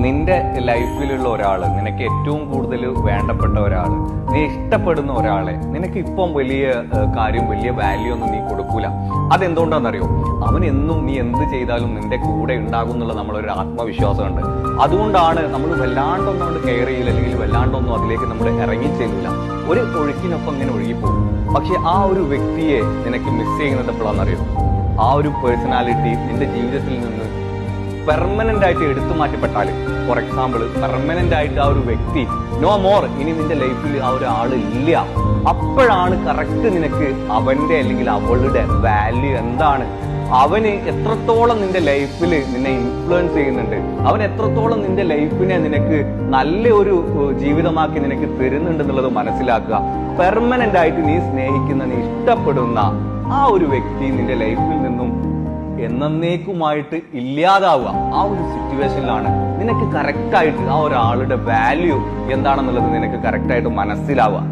നിന്റെ ലൈഫിലുള്ള ഒരാള്, നിനക്ക് ഏറ്റവും കൂടുതൽ വേണ്ടപ്പെട്ട ഒരാള്, നീ ഇഷ്ടപ്പെടുന്ന ഒരാളെ നിനക്ക് ഇപ്പം വലിയ കാര്യം, വലിയ വാല്യൂ ഒന്നും നീ കൊടുക്കൂല. അതെന്തുകൊണ്ടാണെന്നറിയോ? അവൻ എന്നും നീ എന്ത് ചെയ്താലും നിന്റെ കൂടെ ഉണ്ടാകും എന്നുള്ള നമ്മളൊരു ആത്മവിശ്വാസമുണ്ട്. അതുകൊണ്ടാണ് നമ്മൾ വല്ലാണ്ടൊന്നും കൊണ്ട് കെയർ ചെയ്യില്ല, അല്ലെങ്കിൽ വല്ലാണ്ടൊന്നും അതിലേക്ക് നമ്മൾ ഇറങ്ങിച്ചെല്ലില്ല. ഒരു ഒഴുക്കിനൊപ്പം ഇങ്ങനെ ഒഴുകിപ്പോകും. പക്ഷെ ആ ഒരു വ്യക്തിയെ നിനക്ക് മിസ് ചെയ്യുന്നത് എപ്പോഴാണെന്നറിയോ? ആ ഒരു പേഴ്സണാലിറ്റി നിന്റെ ജീവിതത്തിൽ നിന്ന് പെർമനന്റ് ആയിട്ട് എടുത്തു മാറ്റപ്പെട്ടാൽ, ഫോർ എക്സാമ്പിൾ പെർമനന്റ് ആയിട്ട് ആ ഒരു വ്യക്തി നോ മോർ, ഇനി നിന്റെ ലൈഫിൽ ആ ഒരു ആള് ഇല്ല, അപ്പോഴാണ് കറക്റ്റ് നിനക്ക് അവന്റെ അല്ലെങ്കിൽ അവളുടെ വാല്യൂ എന്താണ്, അവന് എത്രത്തോളം നിന്റെ ലൈഫിൽ നിന്നെ ഇൻഫ്ലുവൻസ് ചെയ്യുന്നുണ്ട്, അവൻ എത്രത്തോളം നിന്റെ ലൈഫിനെ നിനക്ക് നല്ല ഒരു ജീവിതമാക്കി നിനക്ക് തരുന്നുണ്ട് എന്നുള്ളത് മനസ്സിലാക്കുക. പെർമനന്റ് ആയിട്ട് നീ സ്നേഹിക്കുന്ന, നീ ഇഷ്ടപ്പെടുന്ന ആ ഒരു വ്യക്തി നിന്റെ ലൈഫിൽ നിന്നും എന്നേക്കുമായിട്ട് ഇല്ലാതാവുക. ആ ഒരു സിറ്റുവേഷനിലാണ് നിനക്ക് കറക്റ്റായിട്ട് ആ ഒരാളുടെ വാല്യൂ എന്താണെന്നുള്ളത് നിനക്ക് കറക്റ്റായിട്ട് മനസ്സിലാവുക.